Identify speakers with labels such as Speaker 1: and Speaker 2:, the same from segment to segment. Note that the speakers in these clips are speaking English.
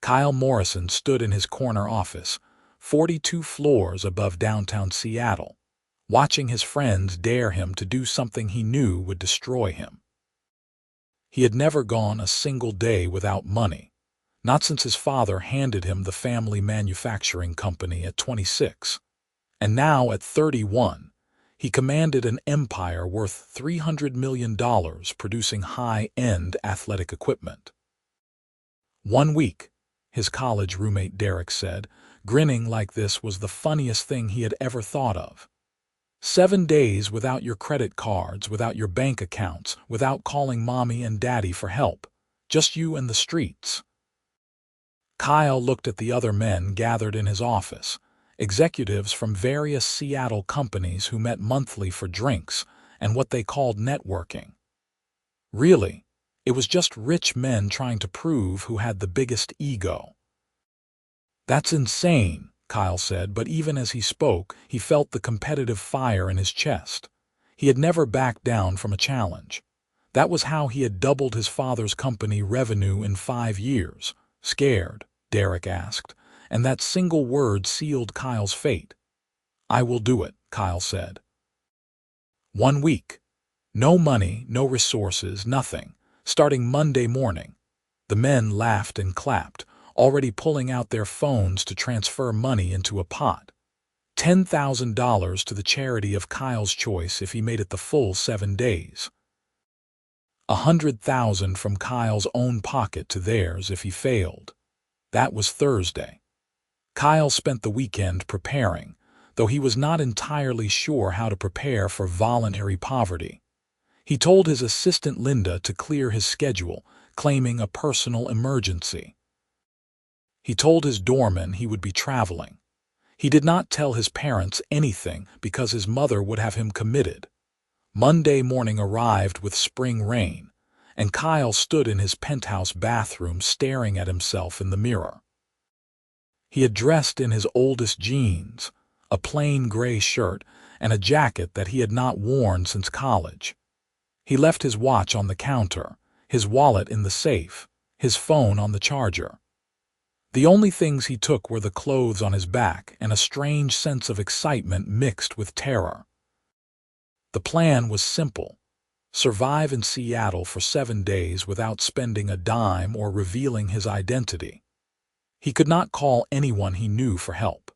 Speaker 1: Kyle Morrison stood in his corner office, 42 floors above downtown Seattle, watching his friends dare him to do something he knew would destroy him. He had never gone a single day without money, not since his father handed him the family manufacturing company at 26. And now, at 31, he commanded an empire worth $300 million producing high-end athletic equipment. 1 week, his college roommate Derek said, grinning like this was the funniest thing he had ever thought of. 7 days without your credit cards, without your bank accounts, without calling mommy and daddy for help. Just you and the streets. Kyle looked at the other men gathered in his office, executives from various Seattle companies who met monthly for drinks and what they called networking. Really, it was just rich men trying to prove who had the biggest ego. "That's insane," Kyle said, but even as he spoke, he felt the competitive fire in his chest. He had never backed down from a challenge. That was how he had doubled his father's company revenue in 5 years. "Scared?" Derek asked, and that single word sealed Kyle's fate. "I will do it," Kyle said. 1 week. No money, no resources, nothing. Starting Monday morning. The men laughed and clapped, already pulling out their phones to transfer money into a pot. $10,000 to the charity of Kyle's choice if he made it the full 7 days. 100,000 from Kyle's own pocket to theirs if he failed. That was Thursday. Kyle spent the weekend preparing, though he was not entirely sure how to prepare for voluntary poverty. He told his assistant Linda to clear his schedule, claiming a personal emergency. He told his doorman he would be traveling. He did not tell his parents anything because his mother would have him committed. Monday morning arrived with spring rain, and Kyle stood in his penthouse bathroom staring at himself in the mirror. He had dressed in his oldest jeans, a plain gray shirt, and a jacket that he had not worn since college. He left his watch on the counter, his wallet in the safe, his phone on the charger. The only things he took were the clothes on his back and a strange sense of excitement mixed with terror. The plan was simple: survive in Seattle for 7 days without spending a dime or revealing his identity. He could not call anyone he knew for help.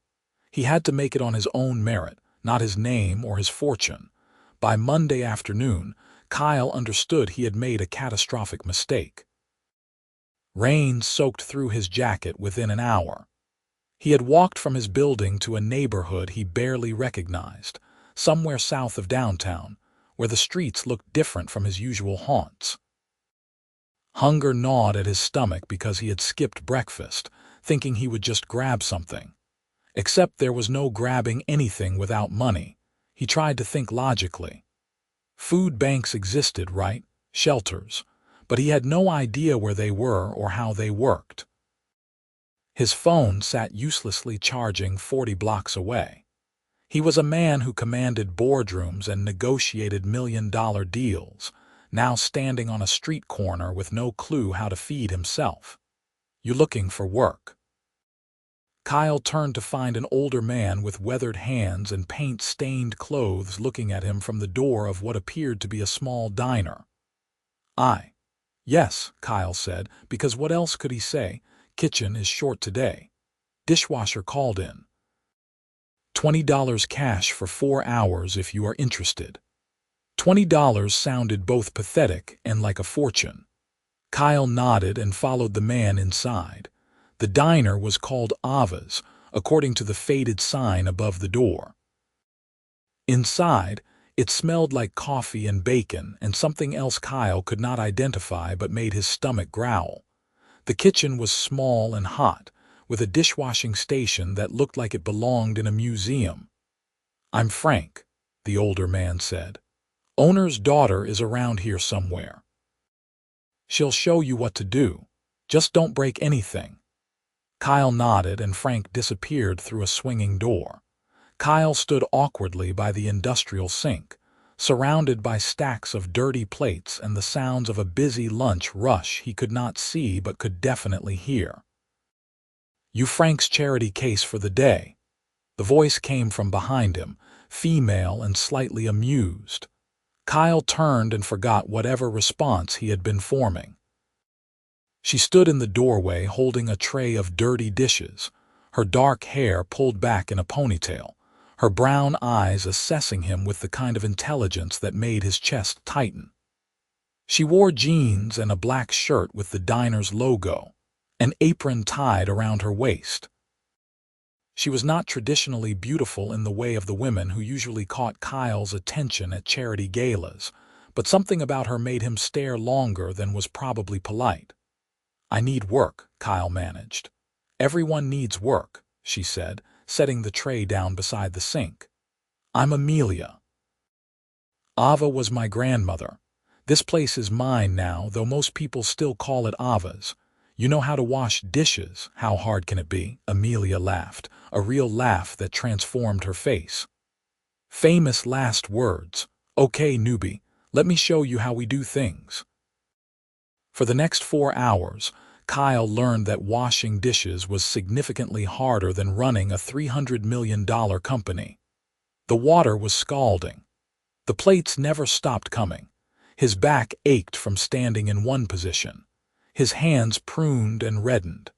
Speaker 1: He had to make it on his own merit, not his name or his fortune. By Monday afternoon, Kyle understood he had made a catastrophic mistake. Rain soaked through his jacket within an hour. He had walked from his building to a neighborhood he barely recognized, somewhere south of downtown, where the streets looked different from his usual haunts. Hunger gnawed at his stomach because he had skipped breakfast, thinking he would just grab something. Except there was no grabbing anything without money. He tried to think logically. Food banks existed, right? Shelters. But he had no idea where they were or how they worked. His phone sat uselessly charging 40 blocks away. He was a man who commanded boardrooms and negotiated million-dollar deals, now standing on a street corner with no clue how to feed himself. "You looking for work?" Kyle turned to find an older man with weathered hands and paint-stained clothes looking at him from the door of what appeared to be a small diner. "Yes," Kyle said, because what else could he say? "Kitchen is short today. Dishwasher called in. $20 cash for 4 hours if you are interested." $20 sounded both pathetic and like a fortune. Kyle nodded and followed the man inside. The diner was called Ava's, according to the faded sign above the door. Inside, it smelled like coffee and bacon and something else Kyle could not identify but made his stomach growl. The kitchen was small and hot, with a dishwashing station that looked like it belonged in a museum. "I'm Frank," the older man said. "Owner's daughter is around here somewhere. She'll show you what to do. Just don't break anything." Kyle nodded and Frank disappeared through a swinging door. Kyle stood awkwardly by the industrial sink, surrounded by stacks of dirty plates and the sounds of a busy lunch rush he could not see but could definitely hear. "You Frank's charity case for the day." The voice came from behind him, female and slightly amused. Kyle turned and forgot whatever response he had been forming. She stood in the doorway holding a tray of dirty dishes, her dark hair pulled back in a ponytail, her brown eyes assessing him with the kind of intelligence that made his chest tighten. She wore jeans and a black shirt with the diner's logo, an apron tied around her waist. She was not traditionally beautiful in the way of the women who usually caught Kyle's attention at charity galas, but something about her made him stare longer than was probably polite. "I need work," Kyle managed. "Everyone needs work," she said, setting the tray down beside the sink. "I'm Amelia." "Ava was my grandmother. This place is mine now, though most people still call it Ava's. You know how to wash dishes. How hard can it be?" Amelia laughed, a real laugh that transformed her face. Famous last words. "Okay, newbie, let me show you how we do things." For the next 4 hours, Kyle learned that washing dishes was significantly harder than running a $300 million company. The water was scalding. The plates never stopped coming. His back ached from standing in one position. His hands pruned and reddened.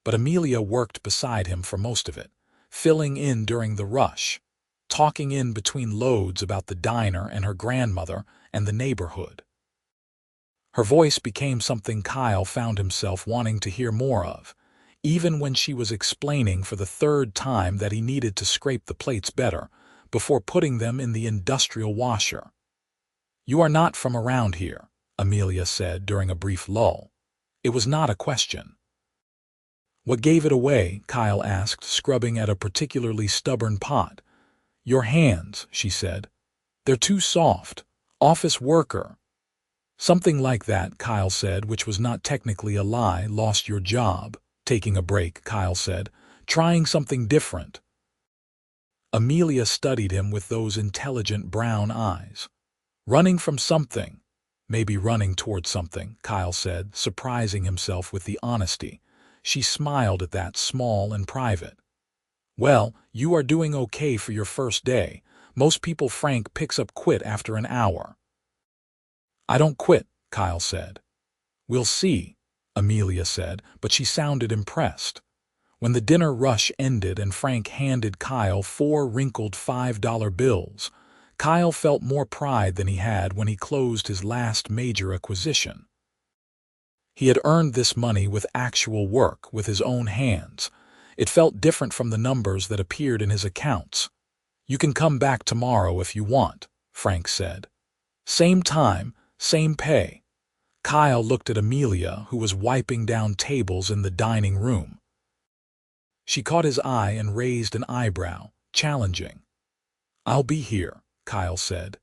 Speaker 1: But Amelia worked beside him for most of it, filling in during the rush, talking in between loads about the diner and her grandmother and the neighborhood. Her voice became something Kyle found himself wanting to hear more of, even when she was explaining for the 3rd time that he needed to scrape the plates better before putting them in the industrial washer. "You are not from around here," Amelia said during a brief lull. It was not a question. "What gave it away?" Kyle asked, scrubbing at a particularly stubborn pot. "Your hands," she said. "They're too soft. Office worker." "Something like that," Kyle said, which was not technically a lie. "Lost your job." "Taking a break," Kyle said. "Trying something different." Amelia studied him with those intelligent brown eyes. "Running from something." "Maybe running toward something," Kyle said, surprising himself with the honesty. She smiled at that, small and private. "Well, you are doing okay for your first day. Most people Frank picks up quit after an hour." "I don't quit," Kyle said. "We'll see," Amelia said, but she sounded impressed. When the dinner rush ended and Frank handed Kyle 4 wrinkled $5 bills, Kyle felt more pride than he had when he closed his last major acquisition. He had earned this money with actual work, with his own hands. It felt different from the numbers that appeared in his accounts. "You can come back tomorrow if you want," Frank said. "Same time, same pay." Kyle looked at Amelia, who was wiping down tables in the dining room. She caught his eye and raised an eyebrow, challenging. "I'll be here," Kyle said.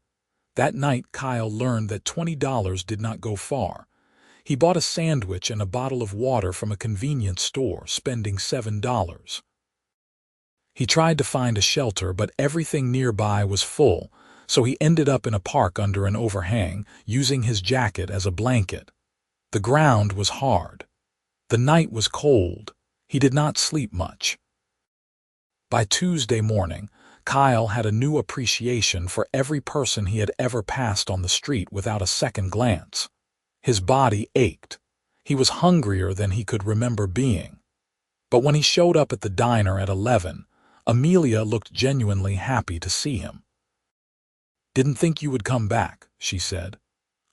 Speaker 1: That night Kyle learned that $20 did not go far. He bought a sandwich and a bottle of water from a convenience store, spending $7. He tried to find a shelter, but everything nearby was full, so he ended up in a park under an overhang, using his jacket as a blanket. The ground was hard. The night was cold. He did not sleep much. By Tuesday morning, Kyle had a new appreciation for every person he had ever passed on the street without a second glance. His body ached. He was hungrier than he could remember being. But when he showed up at the diner at 11, Amelia looked genuinely happy to see him. "Didn't think you would come back," she said.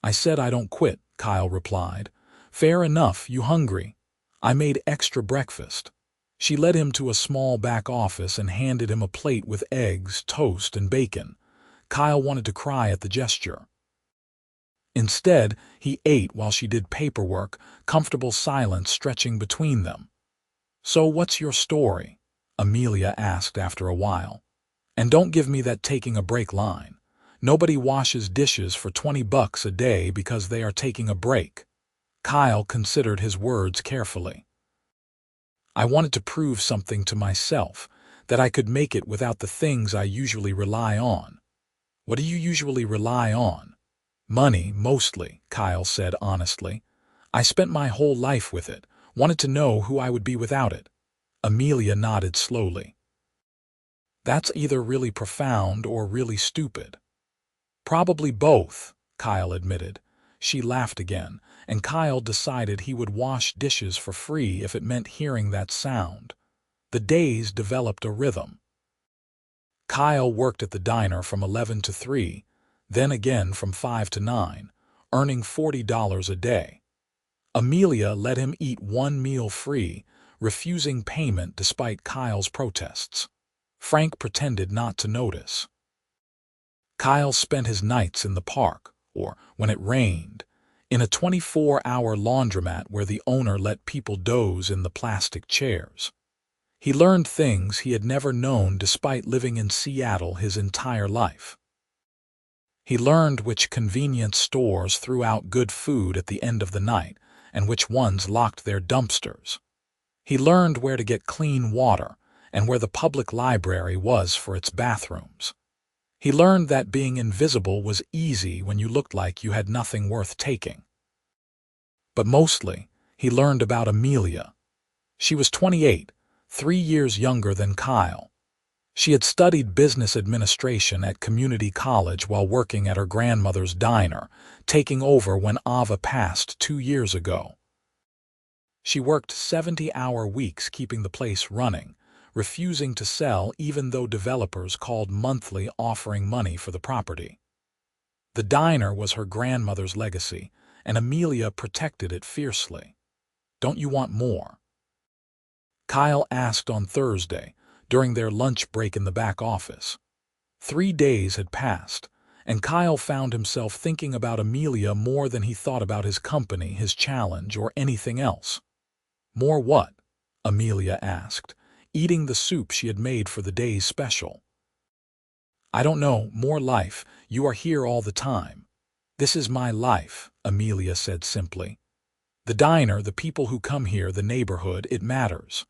Speaker 1: "I said I don't quit," Kyle replied. "Fair enough, you hungry? I made extra breakfast." She led him to a small back office and handed him a plate with eggs, toast, and bacon. Kyle wanted to cry at the gesture. Instead, he ate while she did paperwork, comfortable silence stretching between them. "So what's your story?" Amelia asked after a while. "And don't give me that taking a break line. Nobody washes dishes for $20 a day because they are taking a break." Kyle considered his words carefully. "I wanted to prove something to myself, that I could make it without the things I usually rely on." "What do you usually rely on?" "Money, mostly," Kyle said honestly. "I spent my whole life with it, Wanted to know who I would be without it. Amelia nodded slowly. That's either really profound or really stupid. Probably both, Kyle admitted. She laughed again, and Kyle decided he would wash dishes for free if it meant hearing that sound. The days developed a rhythm. Kyle worked at the diner from 11 to 3, then again from 5 to 9, earning $40 a day. Amelia let him eat one meal free, refusing payment despite Kyle's protests. Frank pretended not to notice. Kyle spent his nights in the park, or, when it rained, in a 24-hour laundromat where the owner let people doze in the plastic chairs. He learned things he had never known despite living in Seattle his entire life. He learned which convenience stores threw out good food at the end of the night and which ones locked their dumpsters. He learned where to get clean water and where the public library was for its bathrooms. He learned that being invisible was easy when you looked like you had nothing worth taking. But mostly, he learned about Amelia. She was 28, 3 years younger than Kyle. She had studied business administration at community college while working at her grandmother's diner, taking over when Ava passed 2 years ago. She worked 70-hour weeks keeping the place running, refusing to sell even though developers called monthly offering money for the property. The diner was her grandmother's legacy, and Amelia protected it fiercely. "Don't you want more?" Kyle asked on Thursday, during their lunch break in the back office. 3 days had passed, and Kyle found himself thinking about Amelia more than he thought about his company, his challenge, or anything else. "More what?" Amelia asked, eating the soup she had made for the day's special. "I don't know, more life. You are here all the time." "This is my life," Amelia said simply. "The diner, the people who come here, the neighborhood, it matters."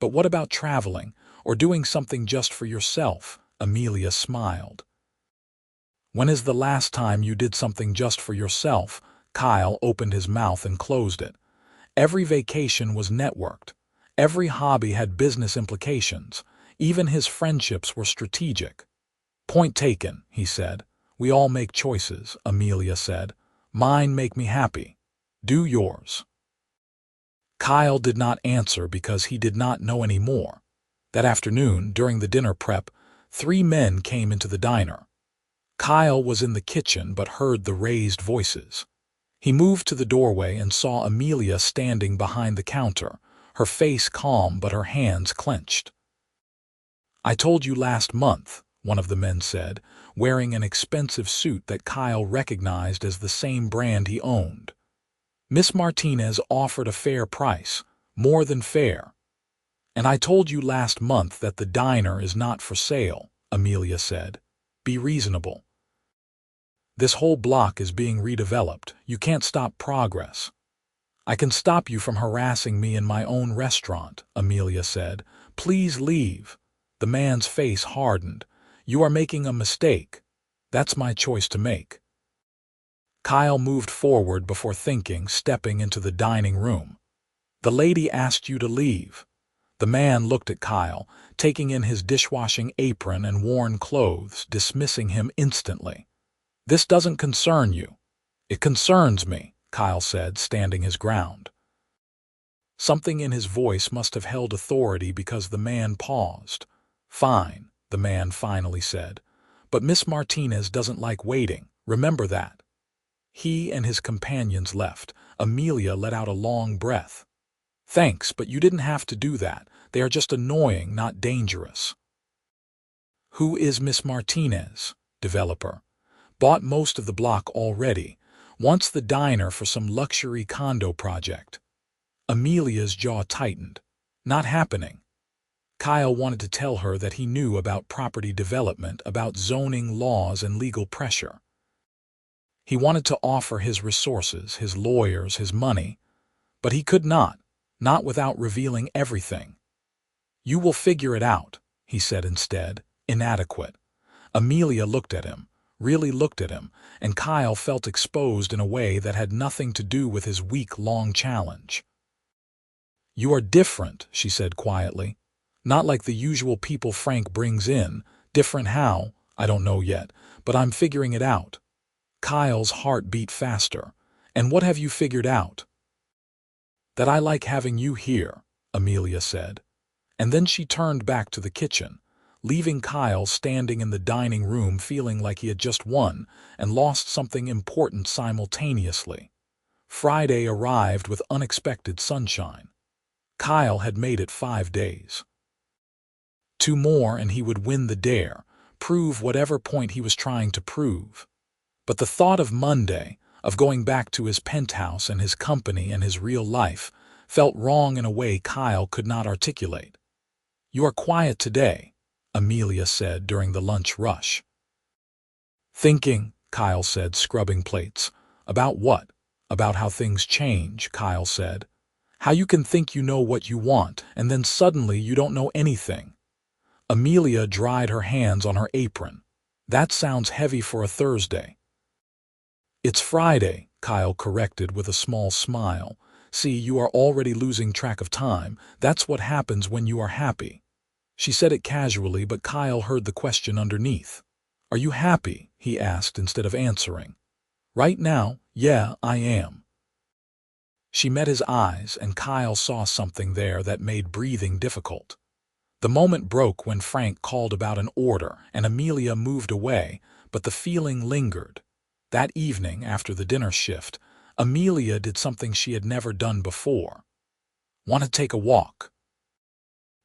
Speaker 1: "But what about traveling, or doing something just for yourself?" Amelia smiled. "When is the last time you did something just for yourself?" Kyle opened his mouth and closed it. Every vacation was networked. Every hobby had business implications. Even his friendships were strategic. "Point taken," he said. "We all make choices," Amelia said. "Mine make me happy. Do yours." Kyle did not answer because he did not know any more. That afternoon, during the dinner prep, 3 men came into the diner. Kyle was in the kitchen but heard the raised voices. He moved to the doorway and saw Amelia standing behind the counter, her face calm but her hands clenched. "I told you last month," one of the men said, wearing an expensive suit that Kyle recognized as the same brand he owned. "Miss Martinez offered a fair price, more than fair." "And I told you last month that the diner is not for sale," Amelia said. "Be reasonable. This whole block is being redeveloped. You can't stop progress." "I can stop you from harassing me in my own restaurant," Amelia said. "Please leave." The man's face hardened. "You are making a mistake. That's my choice to make." Kyle moved forward before thinking, stepping into the dining room. "The lady asked you to leave." The man looked at Kyle, taking in his dishwashing apron and worn clothes, dismissing him instantly. "This doesn't concern you." "It concerns me," Kyle said, standing his ground. Something in his voice must have held authority because the man paused. "Fine," the man finally said. "But Miss Martinez doesn't like waiting. Remember that." He and his companions left. Amelia let out a long breath. "Thanks, but you didn't have to do that. They are just annoying, not dangerous." "Who is Miss Martinez?" "Developer. Bought most of the block already. Wants the diner for some luxury condo project." Amelia's jaw tightened. "Not happening." Kyle wanted to tell her that he knew about property development, about zoning laws and legal pressure. He wanted to offer his resources, his lawyers, his money, but he could not without revealing everything. "You will figure it out," he said instead, inadequate. Amelia looked at him, really looked at him, and Kyle felt exposed in a way that had nothing to do with his week-long challenge. "You are different," she said quietly. "Not like the usual people Frank brings in. Different how? I don't know yet, but I'm figuring it out." Kyle's heart beat faster. "And what have you figured out?" "That I like having you here," Amelia said. And then she turned back to the kitchen, leaving Kyle standing in the dining room feeling like he had just won and lost something important simultaneously. Friday arrived with unexpected sunshine. Kyle had made it 5 days. 2 more and he would win the dare, prove whatever point he was trying to prove. But the thought of Monday, of going back to his penthouse and his company and his real life, felt wrong in a way Kyle could not articulate. "You are quiet today," Amelia said during the lunch rush. "Thinking," Kyle said, scrubbing plates. "About what?" "About how things change," Kyle said. "How you can think you know what you want, and then suddenly you don't know anything." Amelia dried her hands on her apron. "That sounds heavy for a Thursday." "It's Friday," Kyle corrected with a small smile. "See, you are already losing track of time. That's what happens when you are happy." She said it casually, but Kyle heard the question underneath. "Are you happy?" he asked instead of answering. "Right now, yeah, I am." She met his eyes, and Kyle saw something there that made breathing difficult. The moment broke when Frank called about an order, and Amelia moved away, but the feeling lingered. That evening, after the dinner shift, Amelia did something she had never done before. "Want to take a walk?"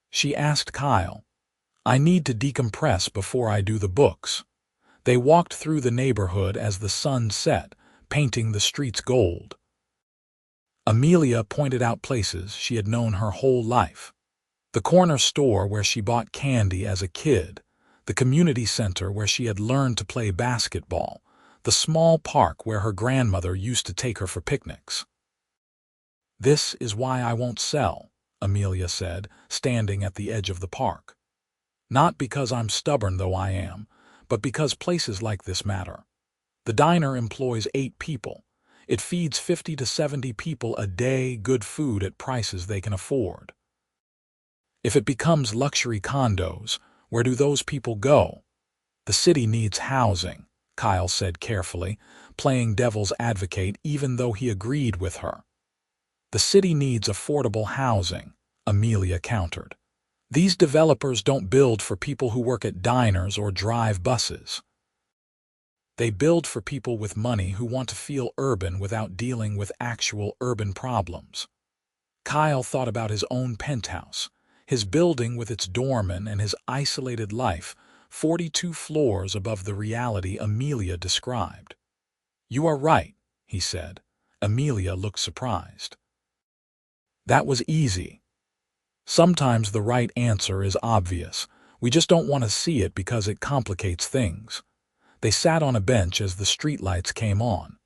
Speaker 1: she asked Kyle. "I need to decompress before I do the books." They walked through the neighborhood as the sun set, painting the streets gold. Amelia pointed out places she had known her whole life. The corner store where she bought candy as a kid, the community center where she had learned to play basketball, the small park where her grandmother used to take her for picnics. "This is why I won't sell," Amelia said, standing at the edge of the park. "Not because I'm stubborn, though I am, but because places like this matter. The diner employs 8 people. It feeds 50 to 70 people a day, good food at prices they can afford. If it becomes luxury condos, where do those people go? The city needs housing," Kyle said carefully, playing devil's advocate even though he agreed with her. "The city needs affordable housing," Amelia countered. "These developers don't build for people who work at diners or drive buses. They build for people with money who want to feel urban without dealing with actual urban problems." Kyle thought about his own penthouse, his building with its doorman and his isolated life, 42 floors above the reality Amelia described. "You are right," he said. Amelia looked surprised. "That was easy. Sometimes the right answer is obvious. We just don't want to see it because it complicates things." They sat on a bench as the streetlights came on.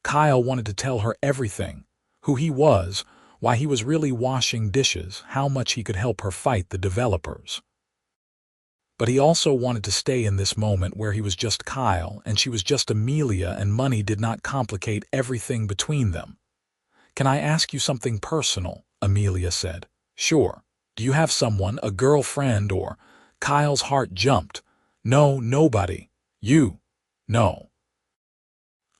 Speaker 1: Kyle wanted to tell her everything, who he was, why he was really washing dishes, how much he could help her fight the developers. But he also wanted to stay in this moment where he was just Kyle and she was just Amelia and money did not complicate everything between them. "Can I ask you something personal?" Amelia said. "Sure. Do you have someone, a girlfriend or—" Kyle's heart jumped. "No, nobody. You?" "No.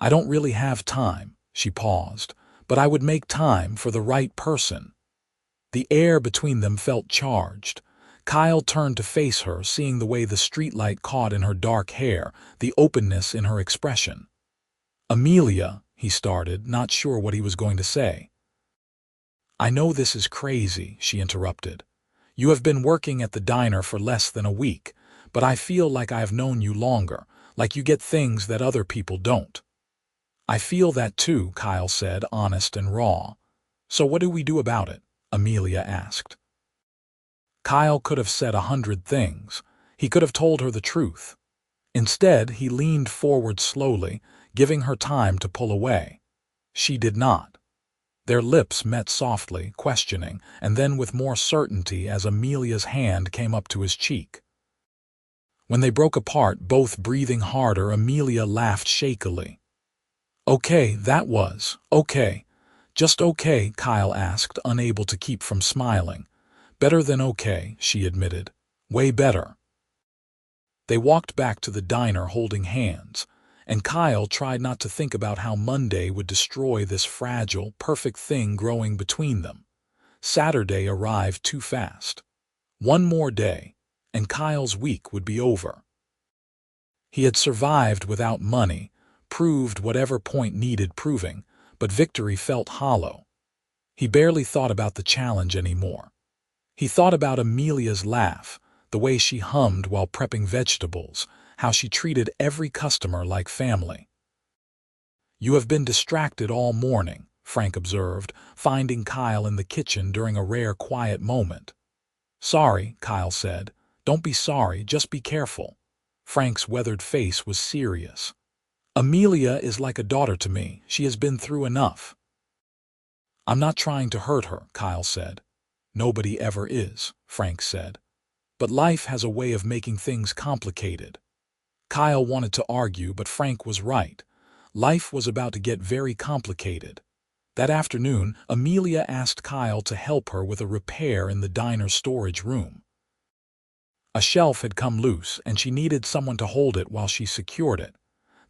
Speaker 1: I don't really have time," she paused, "but I would make time for the right person." The air between them felt charged. Kyle turned to face her, seeing the way the streetlight caught in her dark hair, the openness in her expression. "Amelia," he started, not sure what he was going to say. "I know this is crazy," she interrupted. "You have been working at the diner for less than a week, but I feel like I have known you longer, like you get things that other people don't." "I feel that too," Kyle said, honest and raw. "So what do we do about it?" Amelia asked. Kyle could have said 100 things. He could have told her the truth. Instead, he leaned forward slowly, giving her time to pull away. She did not. Their lips met softly, questioning, and then with more certainty as Amelia's hand came up to his cheek. When they broke apart, both breathing harder, Amelia laughed shakily. "Okay, that was, okay. Just okay, Kyle asked, unable to keep from smiling. Better than okay, she admitted. Way better. They walked back to the diner holding hands, and Kyle tried not to think about how Monday would destroy this fragile, perfect thing growing between them. Saturday arrived too fast. One more day, and Kyle's week would be over. He had survived without money, proved whatever point needed proving, but victory felt hollow. He barely thought about the challenge anymore. He thought about Amelia's laugh, the way she hummed while prepping vegetables, how she treated every customer like family. You have been distracted all morning, Frank observed, finding Kyle in the kitchen during a rare quiet moment. Sorry, Kyle said. Don't be sorry, just be careful. Frank's weathered face was serious. Amelia is like a daughter to me. She has been through enough. I'm not trying to hurt her, Kyle said. Nobody ever is, Frank said. But life has a way of making things complicated. Kyle wanted to argue, but Frank was right. Life was about to get very complicated. That afternoon, Amelia asked Kyle to help her with a repair in the diner's storage room. A shelf had come loose, and she needed someone to hold it while she secured it.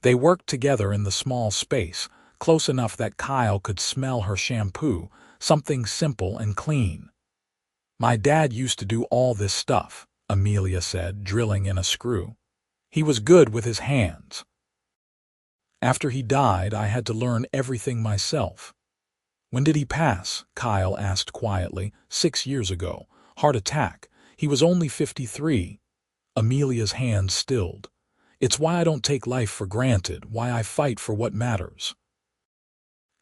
Speaker 1: They worked together in the small space, close enough that Kyle could smell her shampoo, something simple and clean. My dad used to do all this stuff, Amelia said, drilling in a screw. He was good with his hands. After he died, I had to learn everything myself. When did he pass? Kyle asked quietly. 6 years ago. Heart attack. He was only 53. Amelia's hands stilled. It's why I don't take life for granted, why I fight for what matters.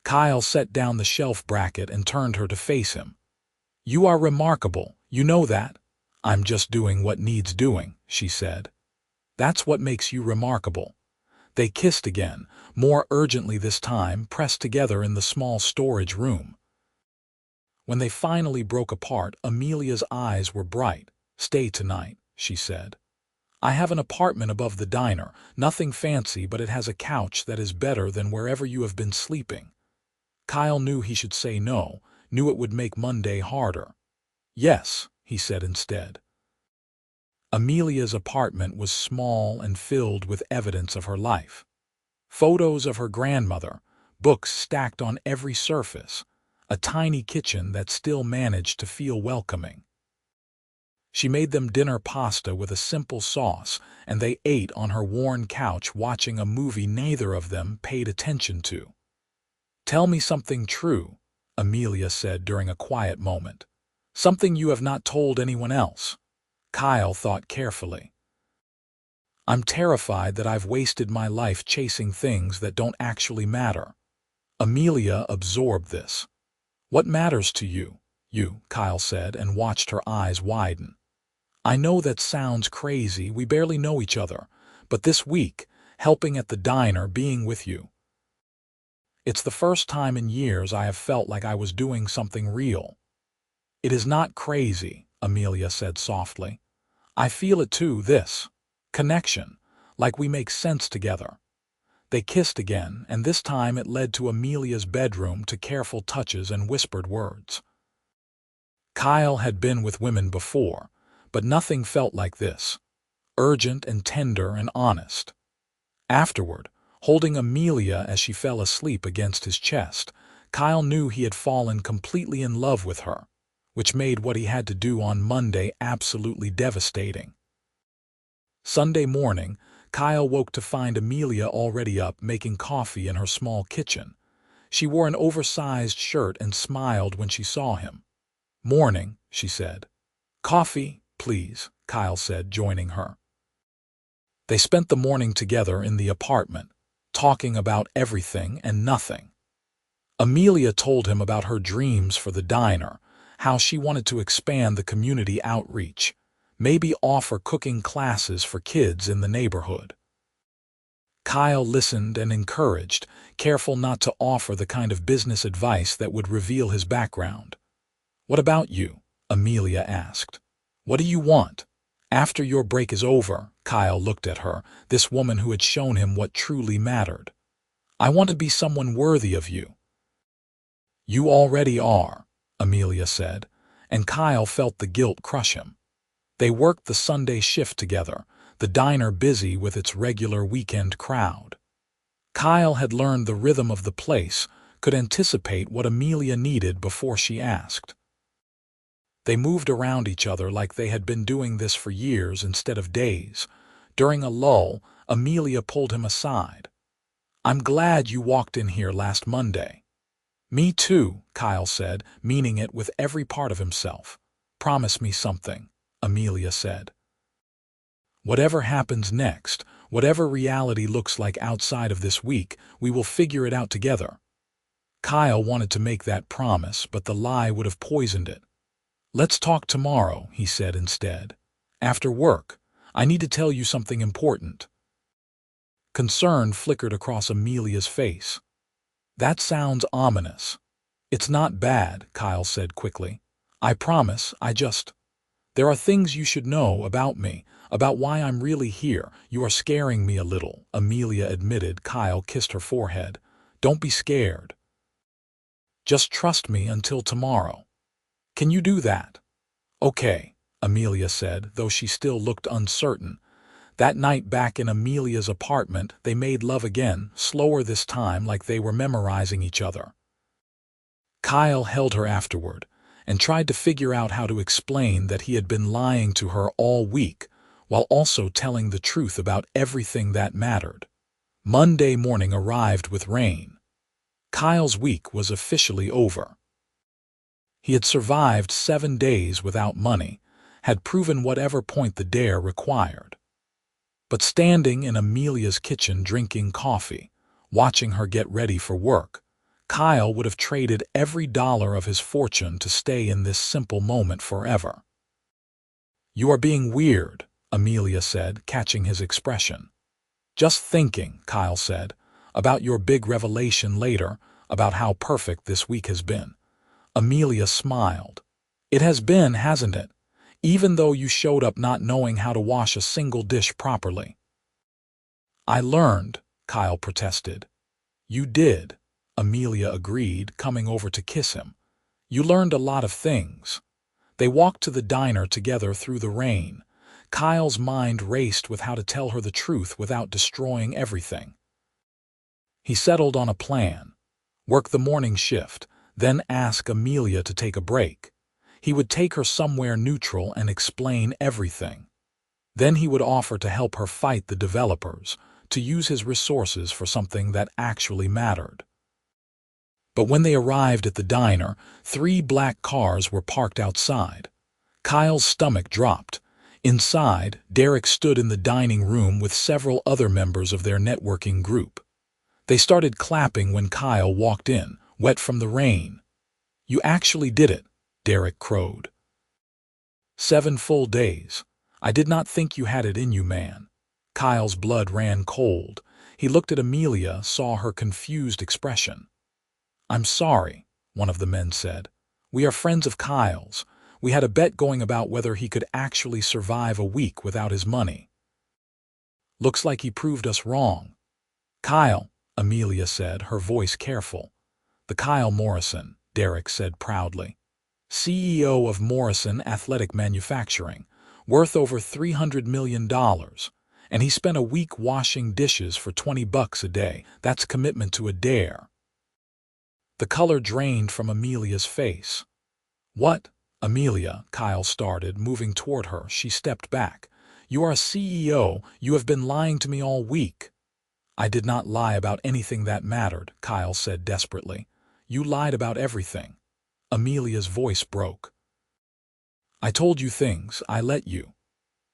Speaker 1: Kyle set down the shelf bracket and turned her to face him. You are remarkable, you know that. I'm just doing what needs doing, she said. That's what makes you remarkable. They kissed again, more urgently this time, pressed together in the small storage room. When they finally broke apart, Amelia's eyes were bright. Stay tonight, she said. I have an apartment above the diner, nothing fancy, but it has a couch that is better than wherever you have been sleeping. Kyle knew he should say no, knew it would make Monday harder. Yes, he said instead. Amelia's apartment was small and filled with evidence of her life. Photos of her grandmother, books stacked on every surface, a tiny kitchen that still managed to feel welcoming. She made them dinner pasta with a simple sauce, and they ate on her worn couch watching a movie neither of them paid attention to. Tell me something true, Amelia said during a quiet moment. Something you have not told anyone else. Kyle thought carefully. I'm terrified that I've wasted my life chasing things that don't actually matter. Amelia absorbed this. What matters to you? You, Kyle said, and watched her eyes widen. I know that sounds crazy, we barely know each other, but this week, helping at the diner, being with you. It's the first time in years I have felt like I was doing something real. It is not crazy, Amelia said softly. I feel it too, this connection, like we make sense together. They kissed again, and this time it led to Amelia's bedroom, to careful touches and whispered words. Kyle had been with women before, but nothing felt like this, urgent and tender and honest. Afterward, holding Amelia as she fell asleep against his chest, Kyle knew he had fallen completely in love with her, which made what he had to do on Monday absolutely devastating. Sunday morning, Kyle woke to find Amelia already up making coffee in her small kitchen. She wore an oversized shirt and smiled when she saw him. Morning, she said. Coffee, please, Kyle said, joining her. They spent the morning together in the apartment, talking about everything and nothing. Amelia told him about her dreams for the diner, how she wanted to expand the community outreach, maybe offer cooking classes for kids in the neighborhood. Kyle listened and encouraged, careful not to offer the kind of business advice that would reveal his background. What about you? Amelia asked. What do you want? After your break is over, Kyle looked at her, this woman who had shown him what truly mattered. I want to be someone worthy of you. You already are, Amelia said, and Kyle felt the guilt crush him. They worked the Sunday shift together, the diner busy with its regular weekend crowd. Kyle had learned the rhythm of the place, could anticipate what Amelia needed before she asked. They moved around each other like they had been doing this for years instead of days. During a lull, Amelia pulled him aside. I'm glad you walked in here last Monday. Me too, Kyle said, meaning it with every part of himself. Promise me something, Amelia said. Whatever happens next, whatever reality looks like outside of this week, we will figure it out together. Kyle wanted to make that promise, but the lie would have poisoned it. Let's talk tomorrow, he said instead. After work, I need to tell you something important. Concern flickered across Amelia's face. That sounds ominous. It's not bad, Kyle said quickly. I promise, there are things you should know about me, about why I'm really here. You are scaring me a little, Amelia admitted. Kyle kissed her forehead. Don't be scared. Just trust me until tomorrow. Can you do that? Okay, Amelia said, though she still looked uncertain. That night back in Amelia's apartment, they made love again, slower this time, like they were memorizing each other. Kyle held her afterward and tried to figure out how to explain that he had been lying to her all week, while also telling the truth about everything that mattered. Monday morning arrived with rain. Kyle's week was officially over. He had survived 7 days without money, had proven whatever point the dare required. But standing in Amelia's kitchen drinking coffee, watching her get ready for work, Kyle would have traded every dollar of his fortune to stay in this simple moment forever. You are being weird, Amelia said, catching his expression. Just thinking, Kyle said, about your big revelation later, about how perfect this week has been. Amelia smiled. It has been, hasn't it? Even though you showed up not knowing how to wash a single dish properly. I learned, Kyle protested. You did, Amelia agreed, coming over to kiss him. You learned a lot of things. They walked to the diner together through the rain. Kyle's mind raced with how to tell her the truth without destroying everything. He settled on a plan. Work the morning shift, then ask Amelia to take a break. He would take her somewhere neutral and explain everything. Then he would offer to help her fight the developers, to use his resources for something that actually mattered. But when they arrived at the diner, 3 black cars were parked outside. Kyle's stomach dropped. Inside, Derek stood in the dining room with several other members of their networking group. They started clapping when Kyle walked in, wet from the rain. You actually did it, Derek crowed. 7 full days. I did not think you had it in you, man. Kyle's blood ran cold. He looked at Amelia, saw her confused expression. I'm sorry, one of the men said. We are friends of Kyle's. We had a bet going about whether he could actually survive a week without his money. Looks like he proved us wrong. Kyle, Amelia said, her voice careful. The Kyle Morrison, Derek said proudly. CEO of Morrison Athletic Manufacturing, worth over $300 million. And he spent a week washing dishes for $20 a day. That's commitment to a dare. The color drained from Amelia's face. What? Amelia, Kyle started, moving toward her. She stepped back. You are a CEO. You have been lying to me all week. I did not lie about anything that mattered, Kyle said desperately. You lied about everything. Amelia's voice broke. I told you things. I let you.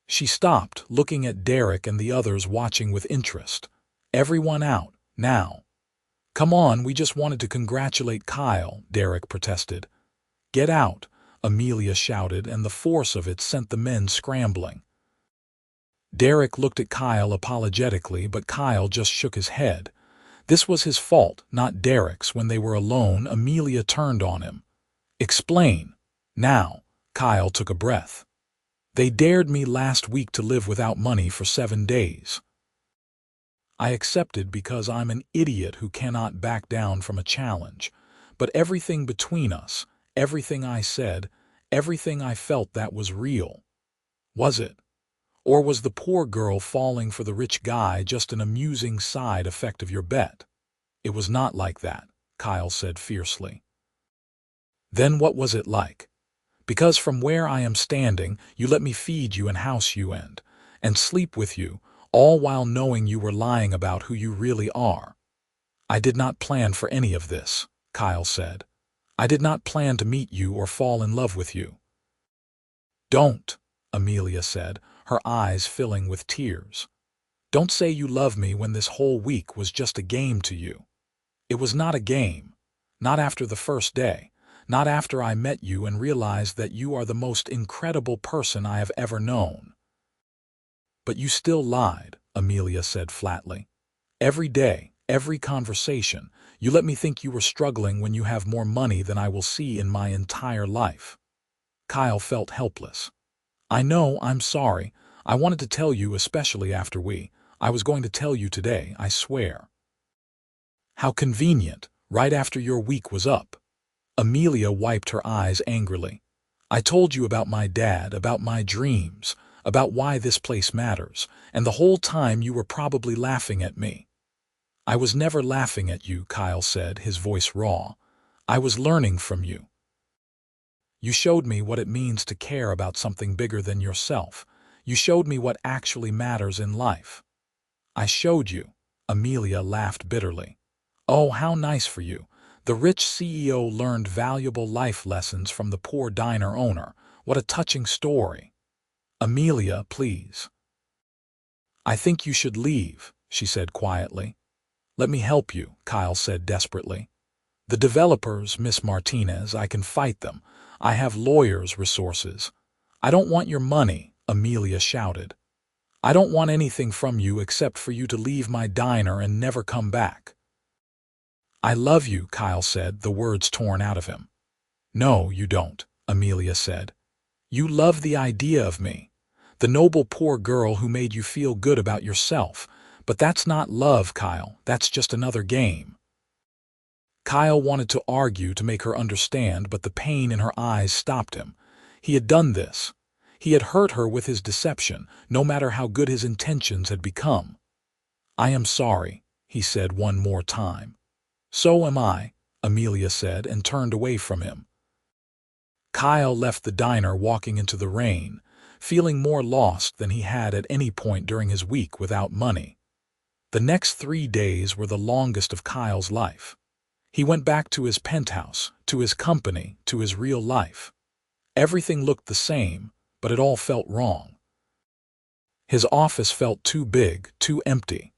Speaker 1: She stopped, looking at Derek and the others watching with interest. Everyone out, now. Come on, we just wanted to congratulate Kyle, Derek protested. Get out, Amelia shouted, and the force of it sent the men scrambling. Derek looked at Kyle apologetically, but Kyle just shook his head. This was his fault, not Derek's. When they were alone, Amelia turned on him. Explain. Now. Kyle took a breath. They dared me last week to live without money for 7 days. I accepted because I'm an idiot who cannot back down from a challenge. but everything between us, everything I said, everything I felt that was real. Was it? Or was the poor girl falling for the rich guy just an amusing side effect of your bet? It was not like that, Kyle said fiercely. Then what was it like? Because from where I am standing, you let me feed you and house you and sleep with you, all while knowing you were lying about who you really are. I did not plan for any of this, Kyle said. I did not plan to meet you or fall in love with you. Don't, Amelia said, her eyes filling with tears. Don't say you love me when this whole week was just a game to you. It was not a game. Not after the first day. Not after I met you and realized that you are the most incredible person I have ever known. But you still lied, Amelia said flatly. Every day, every conversation, you let me think you were struggling when you have more money than I will see in my entire life. Kyle felt helpless. I know, I'm sorry. I wanted to tell you, especially after I was going to tell you today, I swear. How convenient, right after your week was up. Amelia wiped her eyes angrily. I told you about my dad, about my dreams, about why this place matters, and the whole time you were probably laughing at me. I was never laughing at you, Kyle said, his voice raw. I was learning from you. You showed me what it means to care about something bigger than yourself. You showed me what actually matters in life. I showed you. Amelia laughed bitterly. Oh, how nice for you. The rich CEO learned valuable life lessons from the poor diner owner. What a touching story. Amelia, please. I think you should leave, she said quietly. Let me help you, Kyle said desperately. The developers, Miss Martinez, I can fight them. I have lawyers' resources. I don't want your money, Amelia shouted. I don't want anything from you except for you to leave my diner and never come back. I love you, Kyle said, the words torn out of him. No, you don't, Amelia said. You love the idea of me, the noble poor girl who made you feel good about yourself. But that's not love, Kyle. That's just another game. Kyle wanted to argue to make her understand, but the pain in her eyes stopped him. He had done this. He had hurt her with his deception, no matter how good his intentions had become. I am sorry, he said one more time. So am I, Amelia said and turned away from him. Kyle left the diner walking into the rain, feeling more lost than he had at any point during his week without money. The next 3 days were the longest of Kyle's life. He went back to his penthouse, to his company, to his real life. Everything looked the same, but it all felt wrong. His office felt too big, too empty.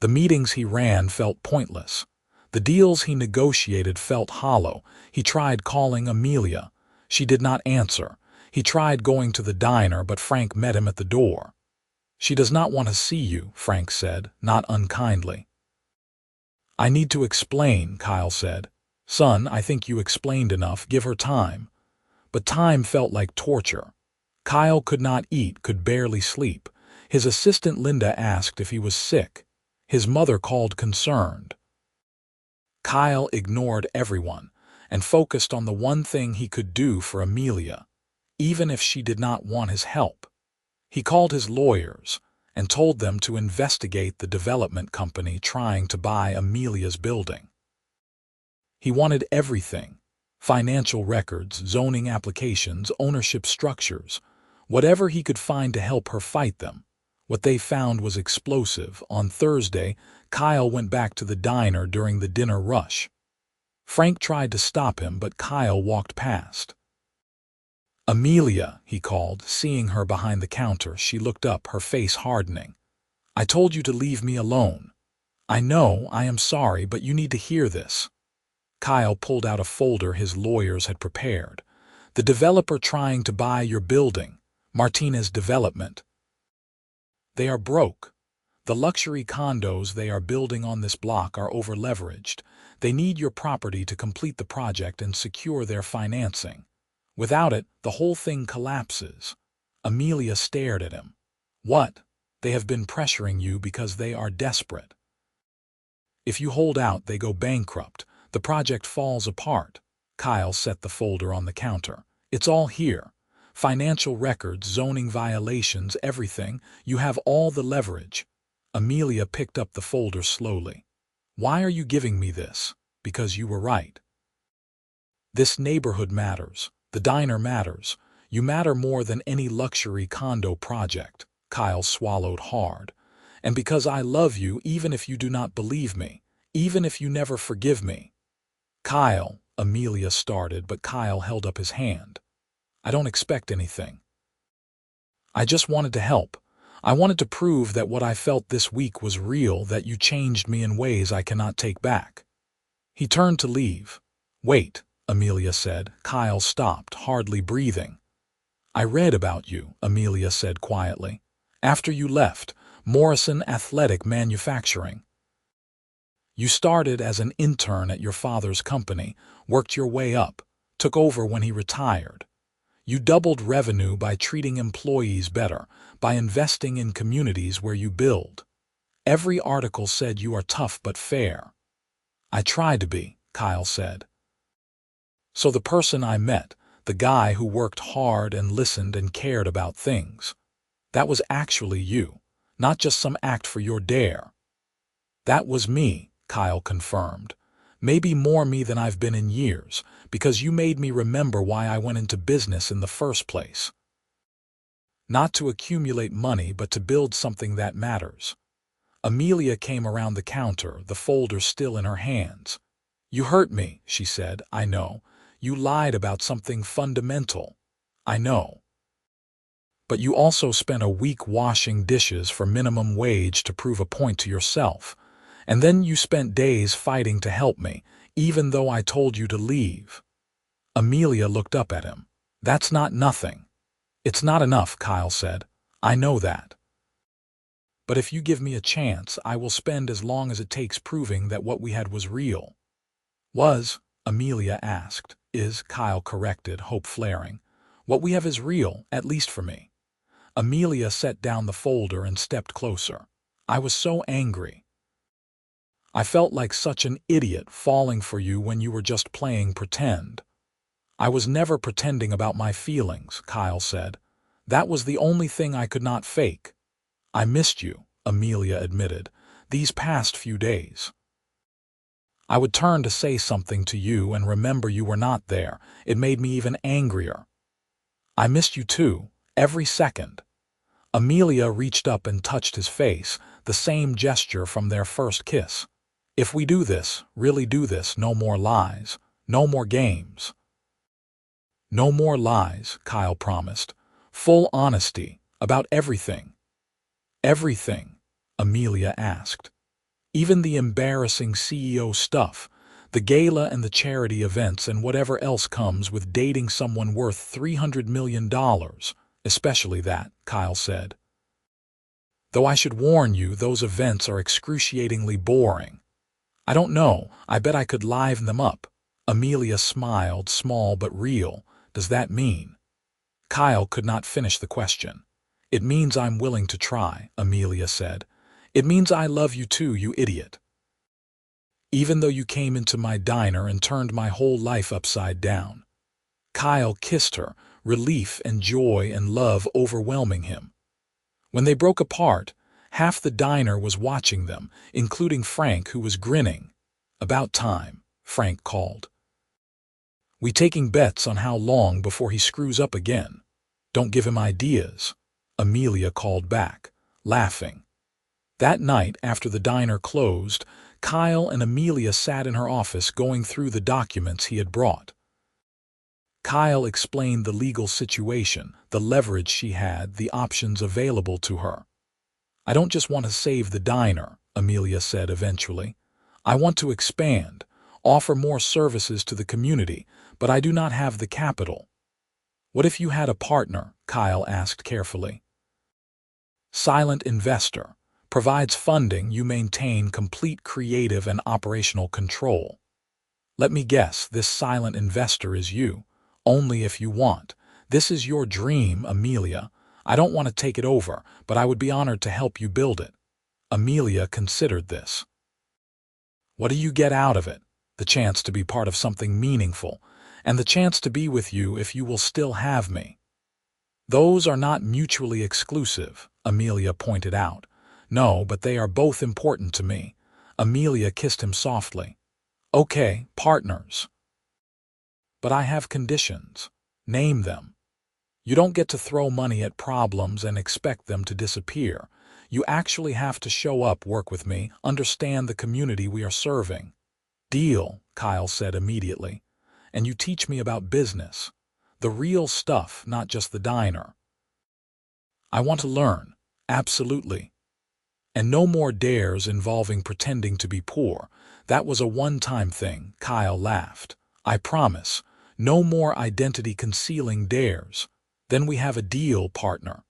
Speaker 1: The meetings he ran felt pointless. The deals he negotiated felt hollow. He tried calling Amelia. She did not answer. He tried going to the diner, but Frank met him at the door. She does not want to see you, Frank said, not unkindly. I need to explain, Kyle said. Son, I think you explained enough. Give her time. But time felt like torture. Kyle could not eat, could barely sleep. His assistant Linda asked if he was sick. His mother called concerned. Kyle ignored everyone and focused on the one thing he could do for Amelia, even if she did not want his help. He called his lawyers and told them to investigate the development company trying to buy Amelia's building. He wanted everything: financial records, zoning applications, ownership structures, whatever he could find to help her fight them. What they found was explosive. On Thursday, Kyle went back to the diner during the dinner rush. Frank tried to stop him, but Kyle walked past. Amelia, he called, seeing her behind the counter. She looked up, her face hardening. I told you to leave me alone. I know, I am sorry, but you need to hear this. Kyle pulled out a folder his lawyers had prepared. The developer trying to buy your building, Martinez Development. They are broke. The luxury condos they are building on this block are over-leveraged. They need your property to complete the project and secure their financing. Without it, the whole thing collapses. Amelia stared at him. What? They have been pressuring you because they are desperate. If you hold out, they go bankrupt. The The project falls apart. Kyle set the folder on the counter. It's all here. Financial records, zoning violations, everything. You have all the leverage. Amelia picked up the folder slowly. Why are you giving me this? Because you were right. This neighborhood matters. The diner matters. You matter more than any luxury condo project. Kyle swallowed hard. And because I love you, even if you do not believe me, even if you never forgive me. Kyle, Amelia started, but Kyle held up his hand. I don't expect anything. I just wanted to help. I wanted to prove that what I felt this week was real, that you changed me in ways I cannot take back. He turned to leave. Wait, Amelia said. Kyle stopped, hardly breathing. I read about you, Amelia said quietly. After you left, Morrison Athletic Manufacturing. You started as an intern at your father's company, worked your way up, took over when he retired. You doubled revenue by treating employees better, by investing in communities where you build. Every article said you are tough but fair. I tried to be, Kyle said. So the person I met, the guy who worked hard and listened and cared about things, that was actually you, not just some act for your dare. That was me, Kyle confirmed. Maybe more me than I've been in years, because you made me remember why I went into business in the first place. Not to accumulate money, but to build something that matters. Amelia came around the counter, the folder still in her hands. You hurt me, she said. I know. You lied about something fundamental. I know. But you also spent a week washing dishes for minimum wage to prove a point to yourself. And then you spent days fighting to help me, even though I told you to leave. Amelia looked up at him. That's not nothing. It's not enough, Kyle said. I know that. But if you give me a chance, I will spend as long as it takes proving that what we had was real. Was, Amelia asked. Is, Kyle corrected, hope flaring. What we have is real, at least for me. Amelia set down the folder and stepped closer. I was so angry. I felt like such an idiot falling for you when you were just playing pretend. I was never pretending about my feelings, Kyle said. That was the only thing I could not fake. I missed you, Amelia admitted, these past few days. I would turn to say something to you and remember you were not there. It made me even angrier. I missed you too, every second. Amelia reached up and touched his face, the same gesture from their first kiss. If we do this, really do this, no more lies, no more games. No more lies, Kyle promised. Full honesty, about everything. Everything, Amelia asked. Even the embarrassing CEO stuff, the gala and the charity events and whatever else comes with dating someone worth $300 million, especially that, Kyle said. Though I should warn you, those events are excruciatingly boring. I don't know, I bet I could liven them up. Amelia smiled, small but real. Does that mean? Kyle could not finish the question. It means I'm willing to try, Amelia said. It means I love you too, you idiot. Even though you came into my diner and turned my whole life upside down. Kyle kissed her, relief and joy and love overwhelming him. When they broke apart, half the diner was watching them, including Frank, who was grinning. About time, Frank called. We taking bets on how long before he screws up again. Don't give him ideas, Amelia called back, laughing. That night, after the diner closed, Kyle and Amelia sat in her office going through the documents he had brought. Kyle explained the legal situation, the leverage she had, the options available to her. I don't just want to save the diner, Amelia said eventually. I want to expand, offer more services to the community, but I do not have the capital. What if you had a partner? Kyle asked carefully. Silent investor. Provides funding, you maintain complete creative and operational control. Let me guess, this silent investor is you. Only if you want. This is your dream, Amelia. I don't want to take it over, but I would be honored to help you build it. Amelia considered this. What do you get out of it? the chance to be part of something meaningful, and the chance to be with you if you will still have me. Those are not mutually exclusive, Amelia pointed out. No, but they are both important to me. Amelia kissed him softly. Okay, partners. But I have conditions. Name them. You don't get to throw money at problems and expect them to disappear. You actually have to show up, work with me, understand the community we are serving. Deal, Kyle said immediately. And you teach me about business. The real stuff, not just the diner. I want to learn. Absolutely. And no more dares involving pretending to be poor. That was a one-time thing, Kyle laughed. I promise. No more identity-concealing dares. Then we have a deal, partner.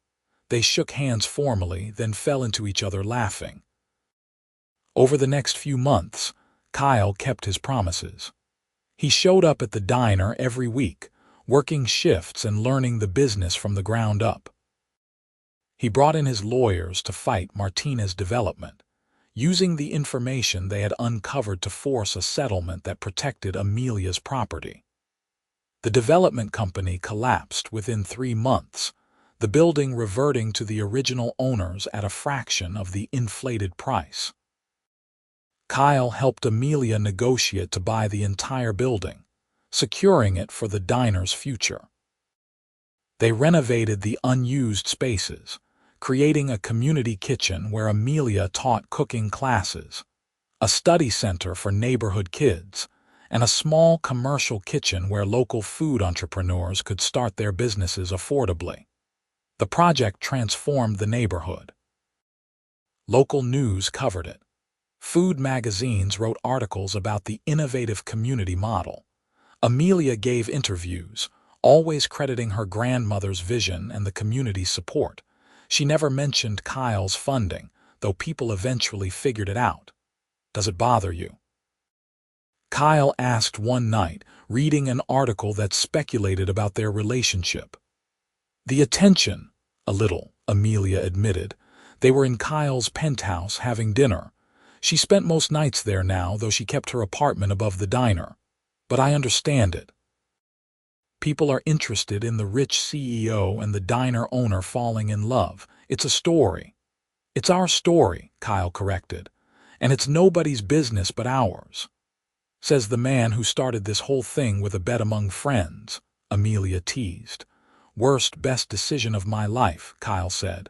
Speaker 1: They shook hands formally, then fell into each other laughing. Over the next few months, Kyle kept his promises. He showed up at the diner every week, working shifts and learning the business from the ground up. He brought in his lawyers to fight Martinez's development, using the information they had uncovered to force a settlement that protected Amelia's property. The development company collapsed within 3 months, the building reverting to the original owners at a fraction of the inflated price. Kyle helped Amelia negotiate to buy the entire building, securing it for the diner's future. They renovated the unused spaces, creating a community kitchen where Amelia taught cooking classes, a study center for neighborhood kids, and a small commercial kitchen where local food entrepreneurs could start their businesses affordably. The project transformed the neighborhood. Local news covered it. Food magazines wrote articles about the innovative community model. Amelia gave interviews, always crediting her grandmother's vision and the community's support. She never mentioned Kyle's funding, though people eventually figured it out. Does it bother you? Kyle asked one night, reading an article that speculated about their relationship. The attention, a little, Amelia admitted. They were in Kyle's penthouse having dinner. She spent most nights there now, though she kept her apartment above the diner. But I understand it. People are interested in the rich CEO and the diner owner falling in love. It's a story. It's our story, Kyle corrected. And it's nobody's business but ours. Says the man who started this whole thing with a bet among friends, Amelia teased. Worst best decision of my life, Kyle said.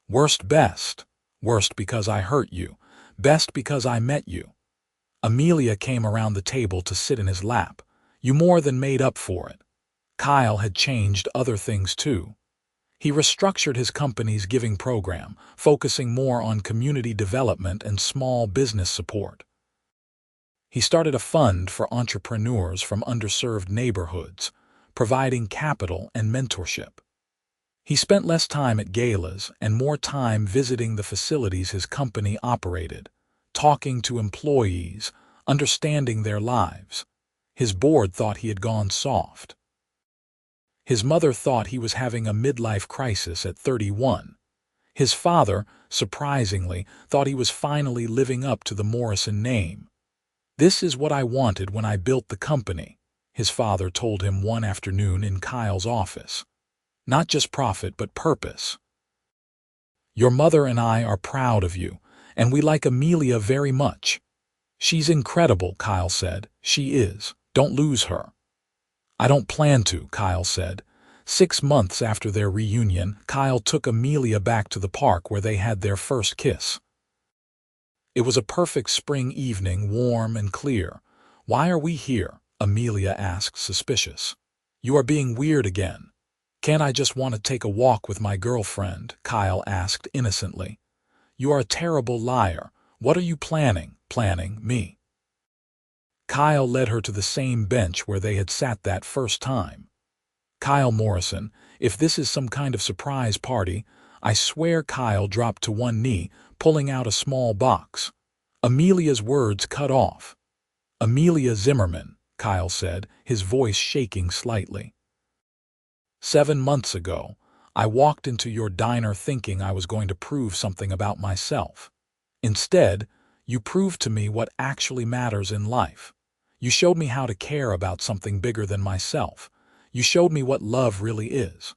Speaker 1: Worst best. Worst because I hurt you. Best because I met you. Amelia came around the table to sit in his lap. You more than made up for it. Kyle had changed other things too. He restructured his company's giving program, focusing more on community development and small business support. He started a fund for entrepreneurs from underserved neighborhoods, providing capital and mentorship. He spent less time at galas and more time visiting the facilities his company operated, talking to employees, understanding their lives. His board thought he had gone soft. His mother thought he was having a midlife crisis at 31. His father, surprisingly, thought he was finally living up to the Morrison name. This is what I wanted when I built the company, his father told him one afternoon in Kyle's office. Not just profit, but purpose. Your mother and I are proud of you, and we like Amelia very much. She's incredible, Kyle said. She is. Don't lose her. I don't plan to, Kyle said. 6 months after their reunion, Kyle took Amelia back to the park where they had their first kiss. It was a perfect spring evening, warm and clear. Why are we here? Amelia asked, suspicious. You are being weird again. Can't I just want to take a walk with my girlfriend? Kyle asked innocently. You are a terrible liar. What are you planning? Planning me. Kyle led her to the same bench where they had sat that first time. Kyle Morrison, if this is some kind of surprise party, I swear. Kyle dropped to one knee, pulling out a small box. Amelia's words cut off. Amelia Zimmerman, Kyle said, his voice shaking slightly. 7 months ago, I walked into your diner thinking I was going to prove something about myself. Instead, You proved to me what actually matters in life. You showed me how to care about something bigger than myself. You showed me what love really is."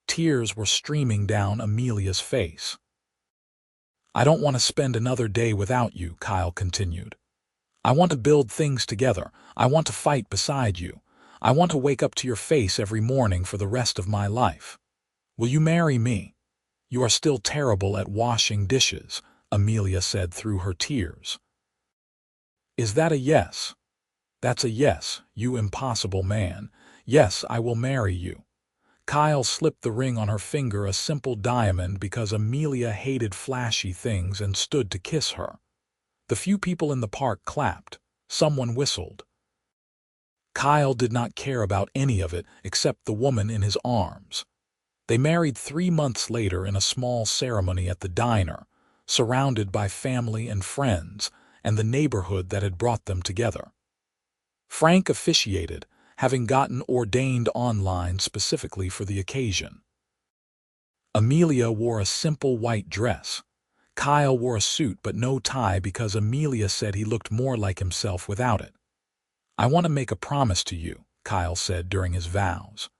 Speaker 1: Tears were streaming down Amelia's face. "I don't want to spend another day without you," Kyle continued. "I want to build things together. I want to fight beside you. I want to wake up to your face every morning for the rest of my life. Will you marry me?" "You are still terrible at washing dishes," Amelia said through her tears. "Is that a yes?" "That's a yes, you impossible man. Yes, I will marry you." Kyle slipped the ring on her finger, a simple diamond, because Amelia hated flashy things and stood to kiss her. The few people in the park clapped. Someone whistled. Kyle did not care about any of it except the woman in his arms. They married 3 months later in a small ceremony at the diner, surrounded by family and friends and the neighborhood that had brought them together. Frank officiated, having gotten ordained online specifically for the occasion. Amelia wore a simple white dress. Kyle wore a suit but no tie because Amelia said he looked more like himself without it. "I want to make a promise to you," Kyle said during his vows.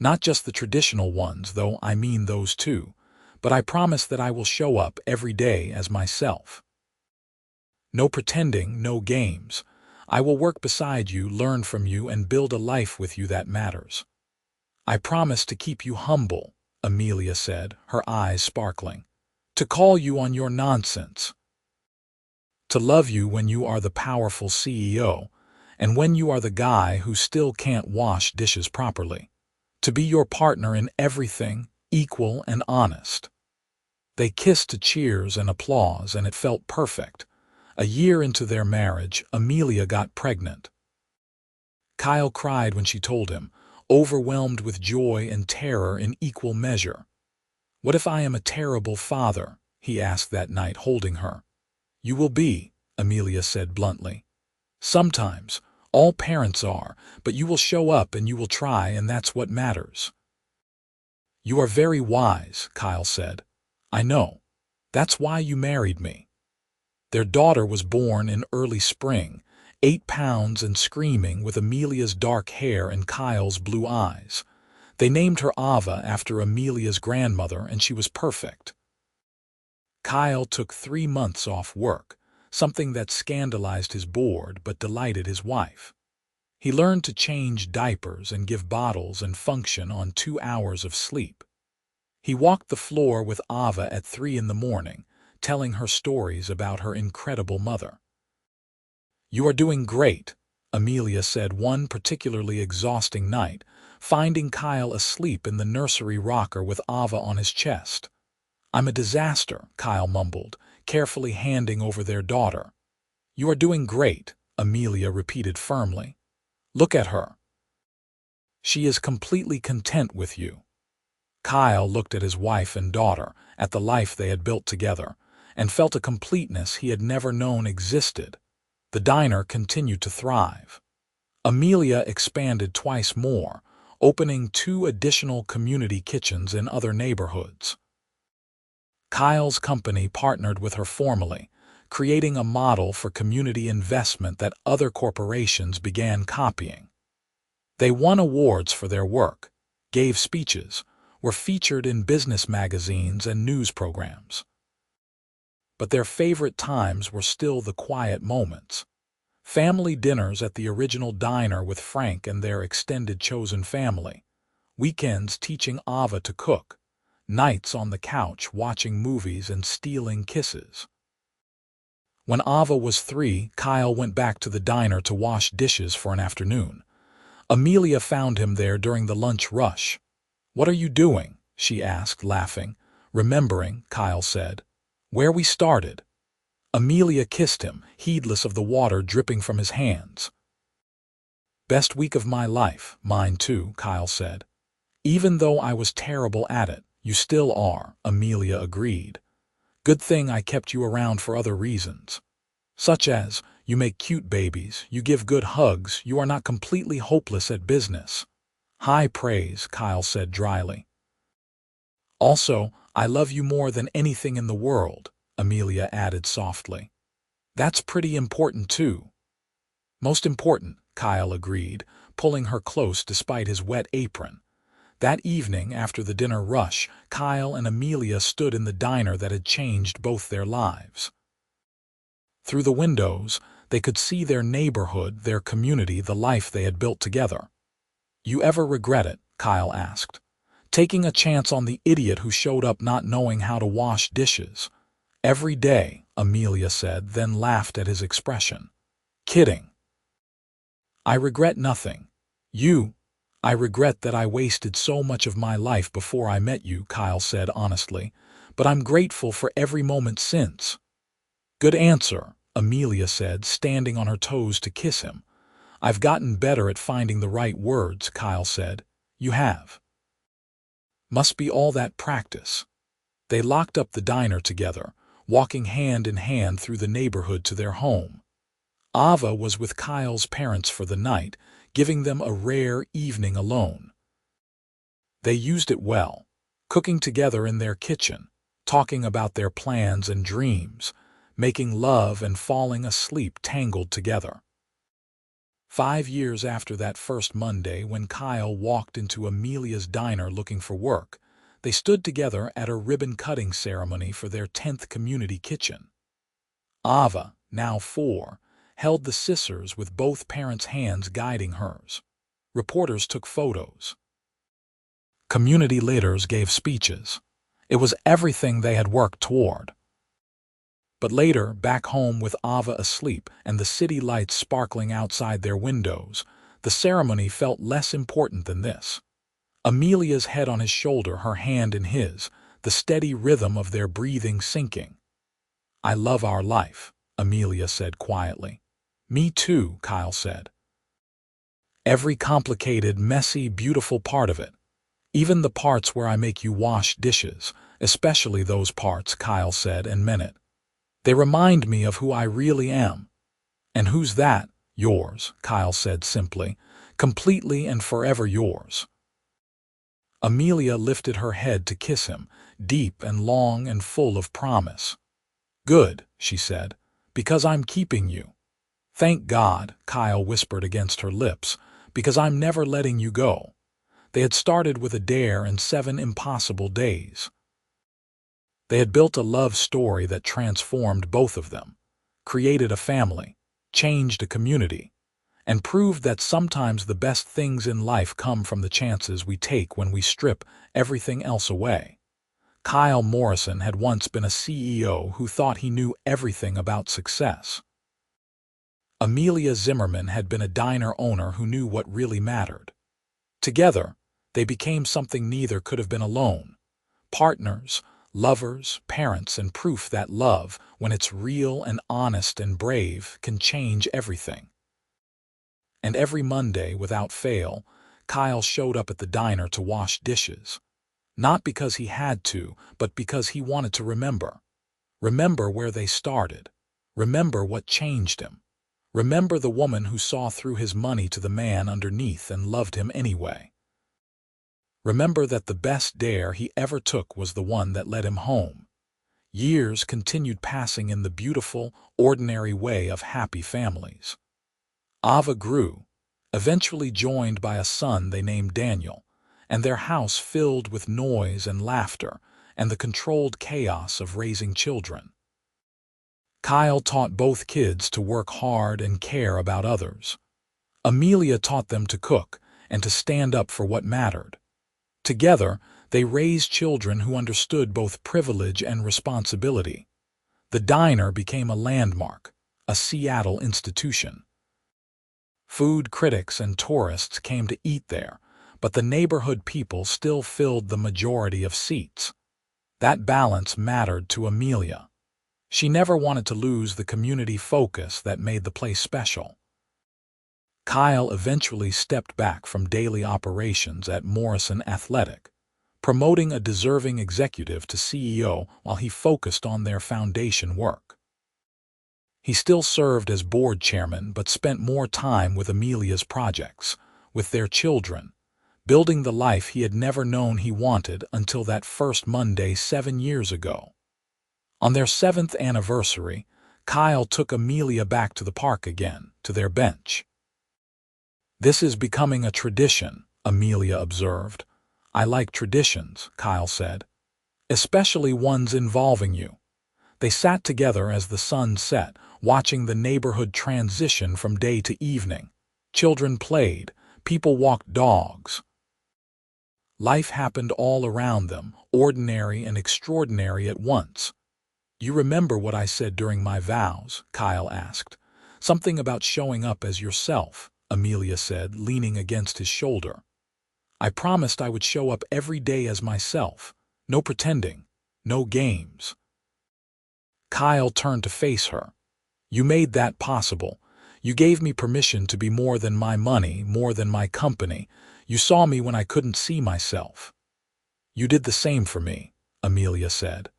Speaker 1: "Not just the traditional ones, though I mean those too, but I promise that I will show up every day as myself. No pretending, no games. I will work beside you, learn from you, and build a life with you that matters." "I promise to keep you humble," Amelia said, her eyes sparkling. "To call you on your nonsense. To love you when you are the powerful CEO, and when you are the guy who still can't wash dishes properly. To be your partner in everything, equal and honest." They kissed to cheers and applause, and it felt perfect. A year into their marriage, Amelia got pregnant. Kyle cried when she told him, overwhelmed with joy and terror in equal measure. "What if I am a terrible father?" he asked that night, holding her. "You will be," Amelia said bluntly. "Sometimes. All parents are, but you will show up and you will try, and that's what matters." "You are very wise," Kyle said. "I know. That's why you married me." Their daughter was born in early spring, 8 pounds and screaming, with Amelia's dark hair and Kyle's blue eyes. They named her Ava after Amelia's grandmother, and she was perfect. Kyle took 3 months off work, something that scandalized his board but delighted his wife. He learned to change diapers and give bottles and function on 2 hours of sleep. He walked the floor with Ava at 3 in the morning, telling her stories about her incredible mother. "You are doing great," Amelia said one particularly exhausting night, finding Kyle asleep in the nursery rocker with Ava on his chest. "I'm a disaster," Kyle mumbled, carefully handing over their daughter. "You are doing great," Amelia repeated firmly. "Look at her. She is completely content with you." Kyle looked at his wife and daughter, at the life they had built together, and felt a completeness he had never known existed. The diner continued to thrive. Amelia expanded twice more, opening 2 additional community kitchens in other neighborhoods. Kyle's company partnered with her formally, creating a model for community investment that other corporations began copying. They won awards for their work, gave speeches, were featured in business magazines and news programs. But their favorite times were still the quiet moments. Family dinners at the original diner with Frank and their extended chosen family. Weekends teaching Ava to cook. Nights on the couch watching movies and stealing kisses. When Ava was 3, Kyle went back to the diner to wash dishes for an afternoon. Amelia found him there during the lunch rush. "What are you doing?" she asked, laughing. "Remembering," Kyle said, "where we started." Amelia kissed him, heedless of the water dripping from his hands. "Best week of my life, mine too," Kyle said. "Even though I was terrible at it, you still are," Amelia agreed. "Good thing I kept you around for other reasons. Such as, you make cute babies, you give good hugs, you are not completely hopeless at business." "High praise," Kyle said dryly. "Also, I love you more than anything in the world," Amelia added softly. That's pretty important too. Most important, Kyle agreed, pulling her close despite his wet apron. That evening, after the dinner rush, Kyle and Amelia stood in the diner that had changed both their lives. Through the windows, they could see their neighborhood, their community, the life they had built together. "You ever regret it?" Kyle asked. "Taking a chance on the idiot who showed up not knowing how to wash dishes?" "Every day," Amelia said, then laughed at his expression. "Kidding. I regret nothing. I regret that I wasted so much of my life before I met you," Kyle said honestly, "but I'm grateful for every moment since." "Good answer," Amelia said, standing on her toes to kiss him. "I've gotten better at finding the right words," Kyle said. "You have." "Must be all that practice." They locked up the diner together, walking hand in hand through the neighborhood to their home. Ava was with Kyle's parents for the night, giving them a rare evening alone. They used it well, cooking together in their kitchen, talking about their plans and dreams, making love and falling asleep tangled together. 5 years after that first Monday when Kyle walked into Amelia's diner looking for work, they stood together at a ribbon-cutting ceremony for their 10th community kitchen. Ava, now 4, held the scissors with both parents' hands guiding hers. Reporters took photos. Community leaders gave speeches. It was everything they had worked toward. But later, back home with Ava asleep and the city lights sparkling outside their windows, the ceremony felt less important than this. Amelia's head on his shoulder, her hand in his, the steady rhythm of their breathing sinking. "I love our life," Amelia said quietly. "Me too," Kyle said. "Every complicated, messy, beautiful part of it. Even the parts where I make you wash dishes, especially those parts," Kyle said and meant it. "They remind me of who I really am." "And who's that?" "Yours," Kyle said simply. "Completely and forever yours." Amelia lifted her head to kiss him, deep and long and full of promise. "Good," she said, "because I'm keeping you." "Thank God," Kyle whispered against her lips, "because I'm never letting you go." They had started with a dare and 7 impossible days. They had built a love story that transformed both of them, created a family, changed a community, and proved that sometimes the best things in life come from the chances we take when we strip everything else away. Kyle Morrison had once been a CEO who thought he knew everything about success. Amelia Zimmerman had been a diner owner who knew what really mattered. Together, they became something neither could have been alone: partners, lovers, parents, and proof that love, when it's real and honest and brave, can change everything. And every Monday, without fail, Kyle showed up at the diner to wash dishes. Not because he had to, but because he wanted to remember. Remember where they started. Remember what changed him. Remember the woman who saw through his money to the man underneath and loved him anyway. Remember that the best dare he ever took was the one that led him home. Years continued passing in the beautiful, ordinary way of happy families. Ava grew, eventually joined by a son they named Daniel, and their house filled with noise and laughter and the controlled chaos of raising children. Kyle taught both kids to work hard and care about others. Amelia taught them to cook and to stand up for what mattered. Together, they raised children who understood both privilege and responsibility. The diner became a landmark, a Seattle institution. Food critics and tourists came to eat there, but the neighborhood people still filled the majority of seats. That balance mattered to Amelia. She never wanted to lose the community focus that made the place special. Kyle eventually stepped back from daily operations at Morrison Athletic, promoting a deserving executive to CEO while he focused on their foundation work. He still served as board chairman but spent more time with Amelia's projects, with their children, building the life he had never known he wanted until that first Monday 7 years ago. On their 7th anniversary, Kyle took Amelia back to the park again, to their bench. "This is becoming a tradition," Amelia observed. "I like traditions," Kyle said. "Especially ones involving you." They sat together as the sun set, watching the neighborhood transition from day to evening. Children played, people walked dogs. Life happened all around them, ordinary and extraordinary at once. "You remember what I said during my vows?" Kyle asked. "Something about showing up as yourself," Amelia said, leaning against his shoulder. "I promised I would show up every day as myself. No pretending, no games." Kyle turned to face her. "You made that possible. You gave me permission to be more than my money, more than my company. You saw me when I couldn't see myself." "You did the same for me," Amelia said.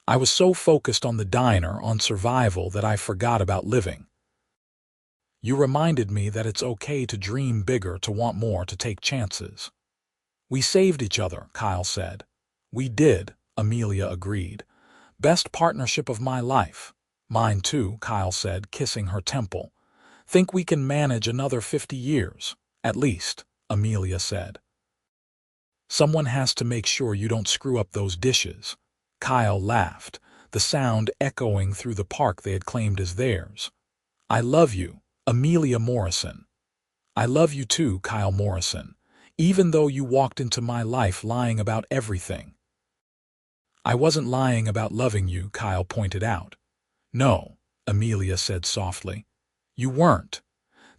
Speaker 1: "I was so focused on the diner, on survival, that I forgot about living. You reminded me that it's okay to dream bigger, to want more, to take chances." "We saved each other," Kyle said. "We did," Amelia agreed. "Best partnership of my life." "Mine too," Kyle said, kissing her temple. "Think we can manage another 50 years, at least," Amelia said. "Someone has to make sure you don't screw up those dishes." Kyle laughed, the sound echoing through the park they had claimed as theirs. "I love you, Amelia Morrison." "I love you too, Kyle Morrison, even though you walked into my life lying about everything." "I wasn't lying about loving you," Kyle pointed out. "No," Amelia said softly. "You weren't.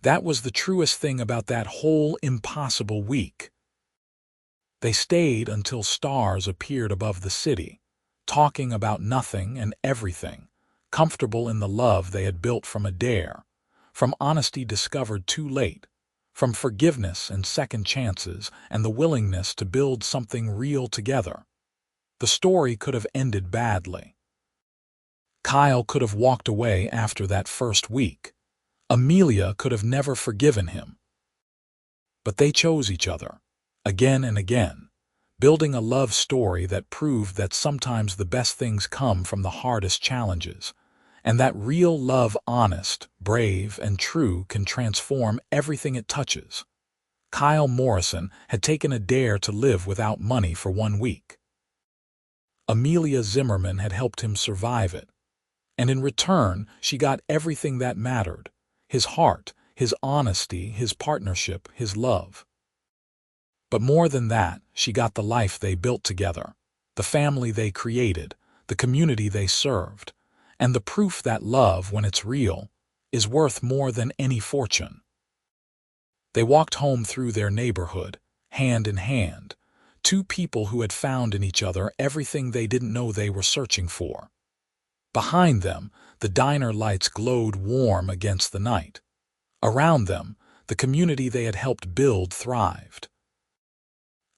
Speaker 1: That was the truest thing about that whole impossible week." They stayed until stars appeared above the city, talking about nothing and everything, comfortable in the love they had built from a dare, from honesty discovered too late, from forgiveness and second chances and the willingness to build something real together. The story could have ended badly. Kyle could have walked away after that first week. Amelia could have never forgiven him. But they chose each other, again and again, building a love story that proved that sometimes the best things come from the hardest challenges, and that real love, honest, brave, and true, can transform everything it touches. Kyle Morrison had taken a dare to live without money for 1 week. Amelia Zimmerman had helped him survive it. And in return, she got everything that mattered: his heart, his honesty, his partnership, his love. But more than that, she got the life they built together, the family they created, the community they served, and the proof that love, when it's real, is worth more than any fortune. They walked home through their neighborhood, hand in hand, two people who had found in each other everything they didn't know they were searching for. Behind them, the diner lights glowed warm against the night. Around them, the community they had helped build thrived.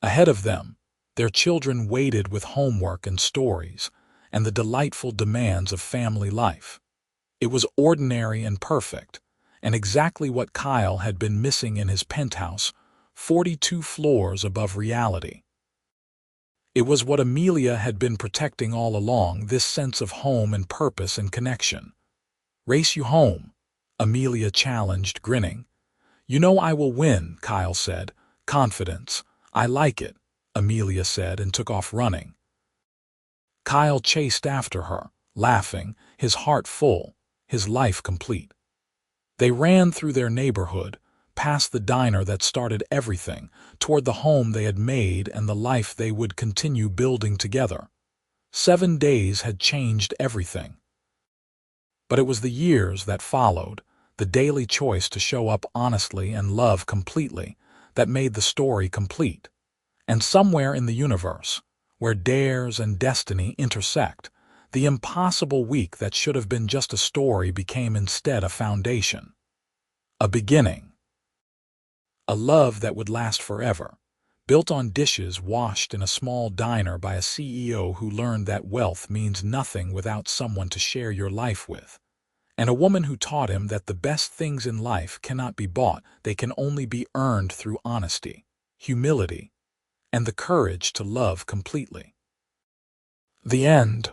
Speaker 1: Ahead of them, their children waited with homework and stories, and the delightful demands of family life. It was ordinary and perfect, and exactly what Kyle had been missing in his penthouse, 42 floors above reality. It was what Amelia had been protecting all along, this sense of home and purpose and connection. "Race you home," Amelia challenged, grinning. "You know I will win," Kyle said. "Confidence. I like it," Amelia said, and took off running. Kyle chased after her, laughing, his heart full, his life complete. They ran through their neighborhood, past the diner that started everything, toward the home they had made and the life they would continue building together. 7 days had changed everything. But it was the years that followed, the daily choice to show up honestly and love completely, that made the story complete. And somewhere in the universe, where dares and destiny intersect, the impossible week that should have been just a story became instead a foundation. A beginning. A love that would last forever, built on dishes washed in a small diner by a CEO who learned that wealth means nothing without someone to share your life with, and a woman who taught him that the best things in life cannot be bought, they can only be earned through honesty, humility, and the courage to love completely. The end.